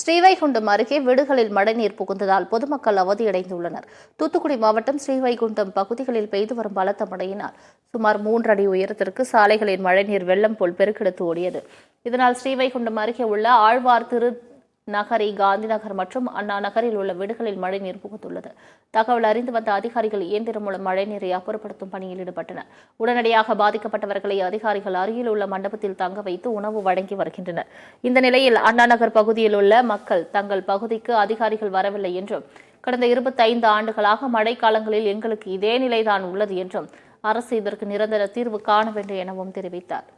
ஸ்ரீவைகுண்டம் அருகே வீடுகளில் மழைநீர் புகுந்ததால் பொதுமக்கள் அவதியடைந்துள்ளனர். தூத்துக்குடி மாவட்டம் ஸ்ரீவைகுண்டம் பகுதிகளில் பெய்து வரும் பலத்த மழையினால் சுமார் 3 அடி உயரத்திற்கு சாலைகளின் மழைநீர் வெள்ளம் போல் பெருக்கெடுத்து ஓடியது. இதனால் ஸ்ரீவைகுண்டம் அருகே உள்ள ஆழ்வார் திரு நகரி, காந்தி நகர் மற்றும் அண்ணா நகரில் உள்ள வீடுகளில் மழைநீர் புகுந்துள்ளது. தகவல் அறிந்து வந்த அதிகாரிகள் இயந்திரம் மூலம் மழைநீரை அப்புறப்படுத்தும் பணியில் ஈடுபட்டனர். உடனடியாக பாதிக்கப்பட்டவர்களை அதிகாரிகள் அருகில் உள்ள மண்டபத்தில் தங்க வைத்து உணவு வழங்கி வருகின்றனர். இந்த நிலையில் அண்ணா நகர் பகுதியில் உள்ள மக்கள் தங்கள் பகுதிக்கு அதிகாரிகள் வரவில்லை என்றும், கடந்த 25 ஆண்டுகளாக மழை காலங்களில் எங்களுக்கு இதே நிலைதான் உள்ளது என்றும், அரசு இதற்கு நிரந்தர தீர்வு காண வேண்டும் எனவும் தெரிவித்தார்.